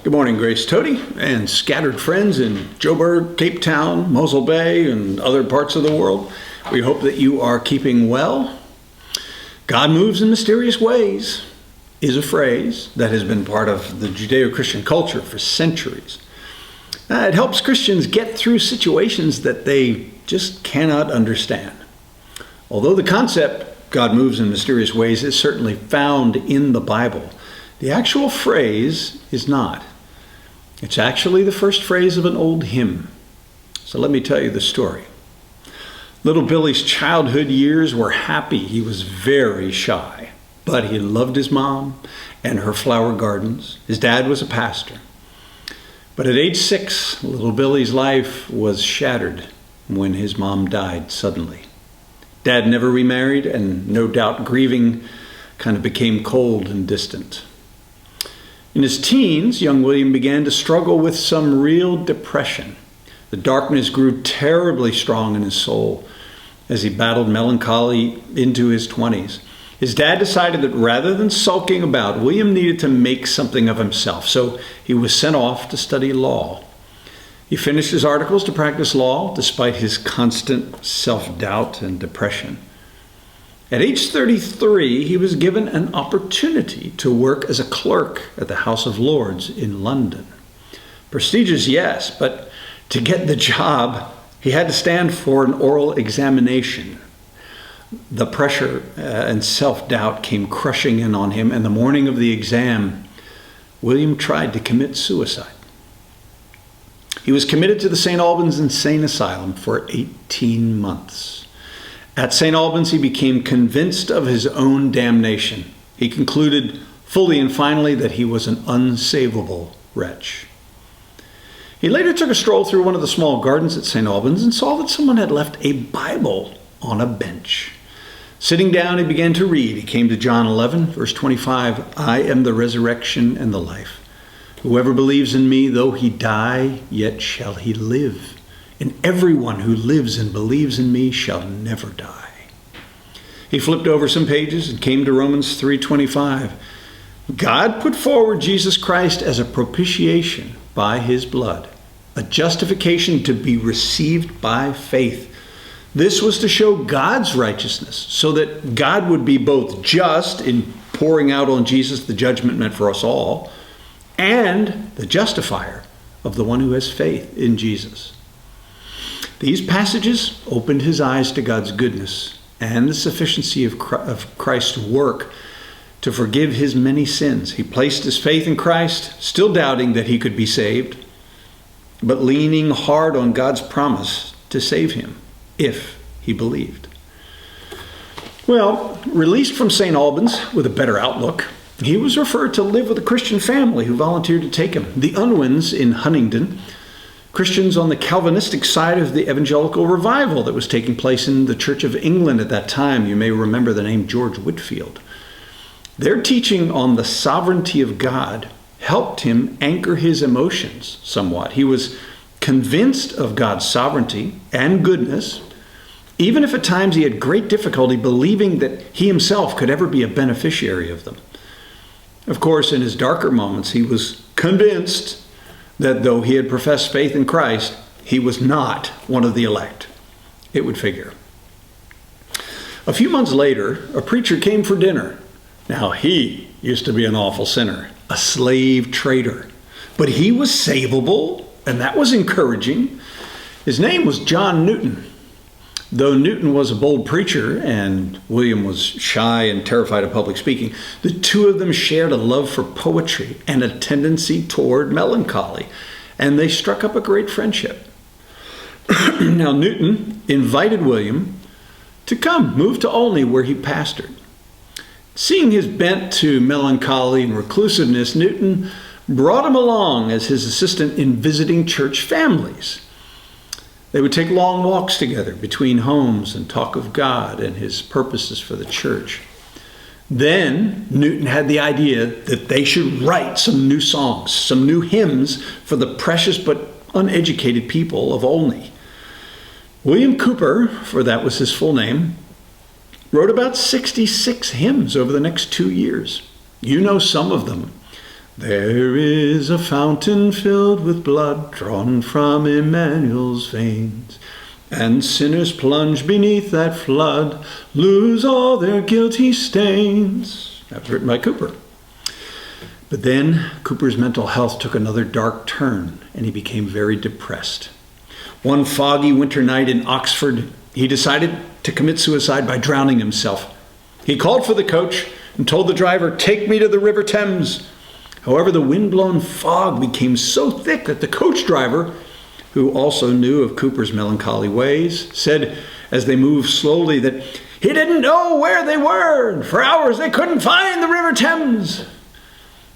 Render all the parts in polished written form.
Good morning, Grace-Toti and scattered friends in Joburg, Cape Town, Mossel Bay, and other parts of the world. We hope that you are keeping well. God moves in mysterious ways is a phrase that has been part of the Judeo-Christian culture for centuries. It helps Christians get through situations that they just cannot understand. Although the concept, God moves in mysterious ways, is certainly found in the Bible, the actual phrase is not. It's actually the first phrase of an old hymn. So let me tell you the story. Little Billy's childhood years were happy. He was very shy, but he loved his mom and her flower gardens. His dad was a pastor. But at age 6, little Billy's life was shattered when his mom died suddenly. Dad never remarried, and no doubt grieving kind of became cold and distant. In his teens, young William began to struggle with some real depression. The darkness grew terribly strong in his soul as he battled melancholy into his 20s. His dad decided that rather than sulking about, William needed to make something of himself, so he was sent off to study law. He finished his articles to practice law despite his constant self-doubt and depression. At age 33, he was given an opportunity to work as a clerk at the House of Lords in London. Prestigious, yes, but to get the job, he had to stand for an oral examination. The pressure and self-doubt came crushing in on him, and the morning of the exam, William tried to commit suicide. He was committed to the St. Albans Insane Asylum for 18 months. At St. Albans, he became convinced of his own damnation. He concluded fully and finally that he was an unsavable wretch. He later took a stroll through one of the small gardens at St. Albans and saw that someone had left a Bible on a bench. Sitting down, he began to read. He came to John 11, verse 25, "I am the resurrection and the life. Whoever believes in me, though he die, yet shall he live. And everyone who lives and believes in me shall never die." He flipped over some pages and came to Romans 3:25. God put forward Jesus Christ as a propitiation by his blood, a justification to be received by faith. This was to show God's righteousness, so that God would be both just in pouring out on Jesus the judgment meant for us all, and the justifier of the one who has faith in Jesus. These passages opened his eyes to God's goodness and the sufficiency of Christ's work to forgive his many sins. He placed his faith in Christ, still doubting that he could be saved, but leaning hard on God's promise to save him if he believed. Well, released from St. Albans with a better outlook, he was referred to live with a Christian family who volunteered to take him. The Unwins in Huntingdon, Christians on the Calvinistic side of the evangelical revival that was taking place in the Church of England at that time. You may remember the name George Whitefield. Their teaching on the sovereignty of God helped him anchor his emotions somewhat. He was convinced of God's sovereignty and goodness, even if at times he had great difficulty believing that he himself could ever be a beneficiary of them. Of course, in his darker moments, he was convinced that though he had professed faith in Christ, he was not one of the elect. It would figure. A few months later, a preacher came for dinner. Now, he used to be an awful sinner, a slave trader, but he was savable, and that was encouraging. His name was John Newton. Though Newton was a bold preacher and William was shy and terrified of public speaking, the two of them shared a love for poetry and a tendency toward melancholy, and they struck up a great friendship. Now, Newton invited William to move to Olney, where he pastored. Seeing his bent to melancholy and reclusiveness, Newton brought him along as his assistant in visiting church families. They would take long walks together between homes and talk of God and his purposes for the church. Then Newton had the idea that they should write some new songs, some new hymns for the precious but uneducated people of Olney. William Cooper, for that was his full name, wrote about 66 hymns over the next 2 years. You know some of them. There is a fountain filled with blood drawn from Emmanuel's veins, and sinners plunge beneath that flood, lose all their guilty stains. That was written by Cooper. But then Cooper's mental health took another dark turn, and he became very depressed. One foggy winter night in Oxford, he decided to commit suicide by drowning himself. He called for the coach and told the driver, "Take me to the River Thames." However, the wind-blown fog became so thick that the coach driver, who also knew of Cooper's melancholy ways, said as they moved slowly that he didn't know where they were, and for hours they couldn't find the River Thames.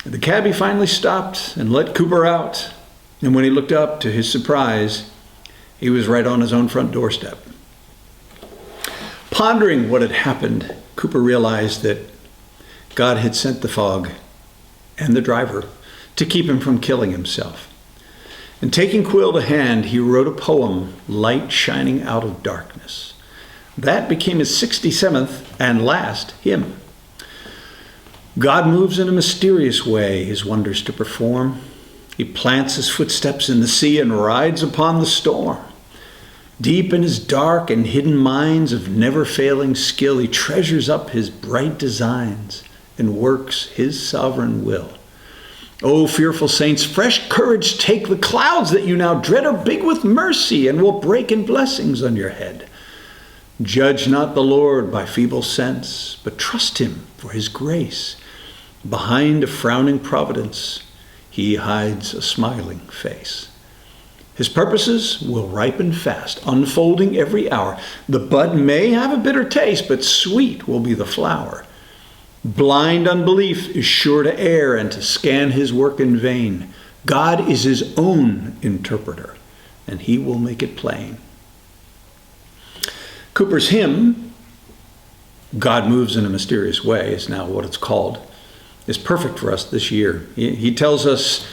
The cabbie finally stopped and let Cooper out, and when he looked up, to his surprise, he was right on his own front doorstep. Pondering what had happened, Cooper realized that God had sent the fog and the driver to keep him from killing himself. And taking quill to hand, he wrote a poem, Light Shining Out of Darkness. That became his 67th and last hymn. God moves in a mysterious way his wonders to perform. He plants his footsteps in the sea and rides upon the storm. Deep in his dark and hidden minds of never-failing skill, he treasures up his bright designs and works his sovereign will. O fearful saints, fresh courage take. The clouds that you now dread are big with mercy and will break in blessings on your head. Judge not the Lord by feeble sense, but trust him for his grace. Behind a frowning providence, he hides a smiling face. His purposes will ripen fast, unfolding every hour. The bud may have a bitter taste, but sweet will be the flower. Blind unbelief is sure to err and to scan his work in vain. God is his own interpreter, and he will make it plain. Cooper's hymn, God Moves in a Mysterious Way, is now what it's called, is perfect for us this year. He tells us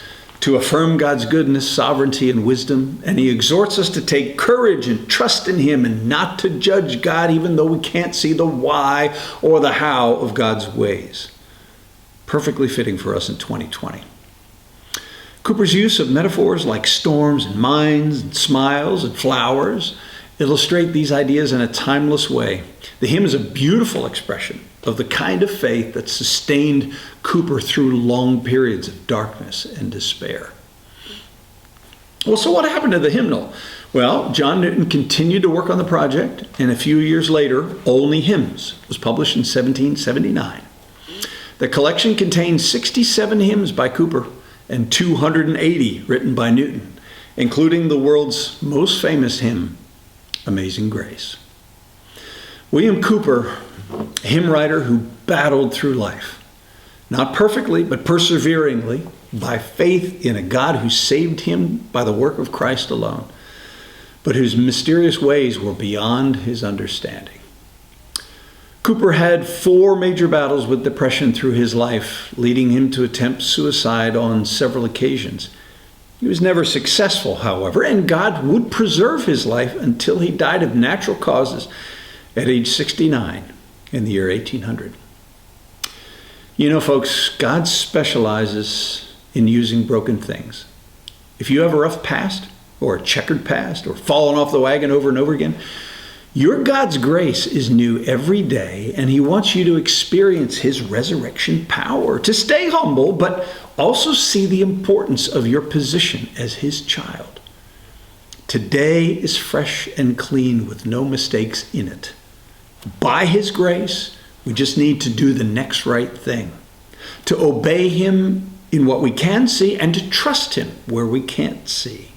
to affirm God's goodness, sovereignty, and wisdom, and he exhorts us to take courage and trust in him and not to judge God even though we can't see the why or the how of God's ways. Perfectly fitting for us in 2020. Cooper's use of metaphors like storms and mines and smiles and flowers illustrate these ideas in a timeless way. The hymn is a beautiful expression of the kind of faith that sustained Cooper through long periods of darkness and despair. Well, so what happened to the hymnal? Well, John Newton continued to work on the project, and a few years later, Only Hymns was published in 1779. The collection contains 67 hymns by Cooper and 280 written by Newton, including the world's most famous hymn, Amazing Grace. William Cooper, a hymn writer who battled through life, not perfectly, but perseveringly, by faith in a God who saved him by the work of Christ alone, but whose mysterious ways were beyond his understanding. Cooper had 4 major battles with depression through his life, leading him to attempt suicide on several occasions. He was never successful, however, and God would preserve his life until he died of natural causes at age 69 in the year 1800. You know, folks, God specializes in using broken things. If you have a rough past, or a checkered past, or fallen off the wagon over and over again, your God's grace is new every day, and he wants you to experience his resurrection power, to stay humble, but also see the importance of your position as his child. Today is fresh and clean with no mistakes in it. By his grace, we just need to do the next right thing, to obey him in what we can see and to trust him where we can't see.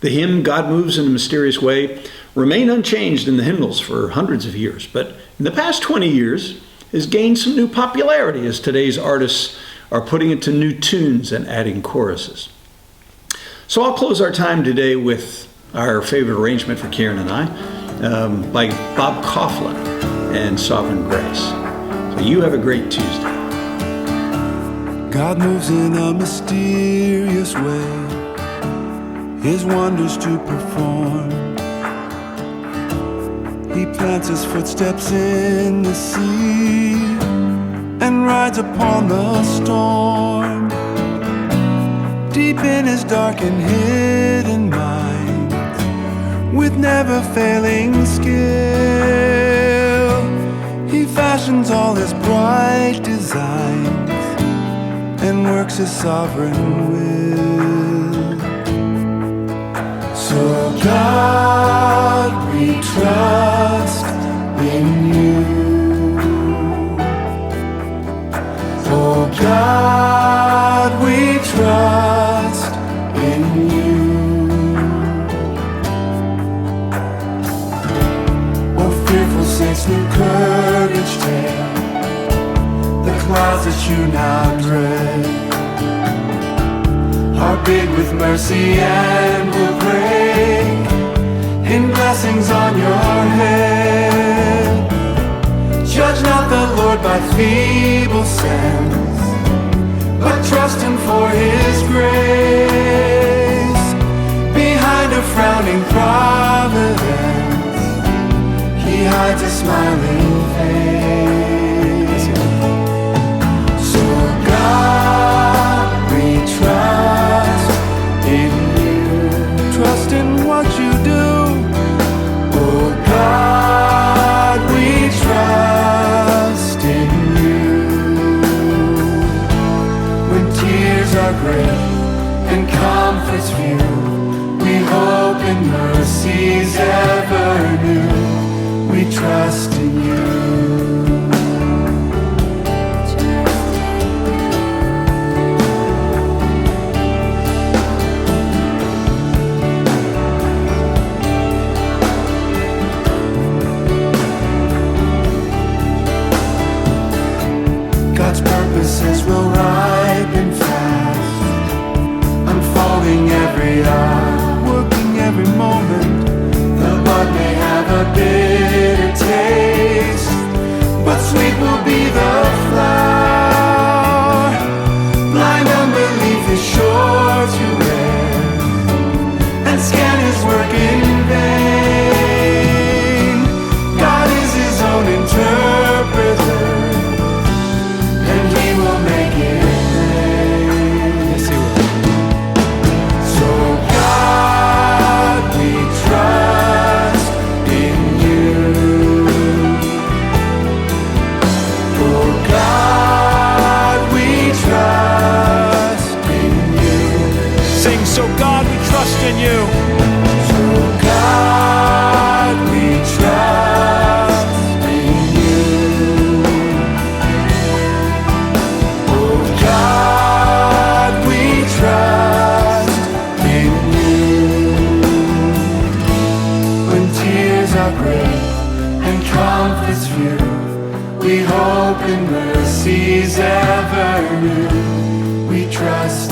The hymn, God Moves in a Mysterious Way, remained unchanged in the hymnals for hundreds of years, but in the past 20 years has gained some new popularity as today's artists are putting it to new tunes and adding choruses. So I'll close our time today with our favorite arrangement for Karen and I, by Bob Kauflin and Sovereign Grace. So you have a great Tuesday. God moves in a mysterious way, his wonders to perform. He plants his footsteps in the sea and rides upon the storm. his dark and hidden mind with never-failing skill. He fashions all his bright designs and works his sovereign will. So God, we trust in you. Oh God, we trust in you. Oh fearful saints, new courage take, the clouds that you now dread are big with mercy and will break in blessings on your head. Judge not the Lord by feeble sense, but trust him for his grace. Behind a frowning providence, he hides a smiling face. So God, we trust in you. Trust in what you do. Oh God, we trust in you. When tears are great and comforts few, we hope in mercies ever new. We trust in you. God's purposes will ripen fast, unfolding every hour, working every moment. The bud may have a bitter taste, but sweet will be the flower. Blind unbelief is sure to err and scan his work in vain. God is his own interpreter, and he will make it plain. Yes, he will. So God, we trust in you. Oh God, we trust in you. Sing, so God, we trust in you. So God, we trust in you. Oh God, we trust in you. When tears are great and comforts few, we hope in mercies ever new. We trust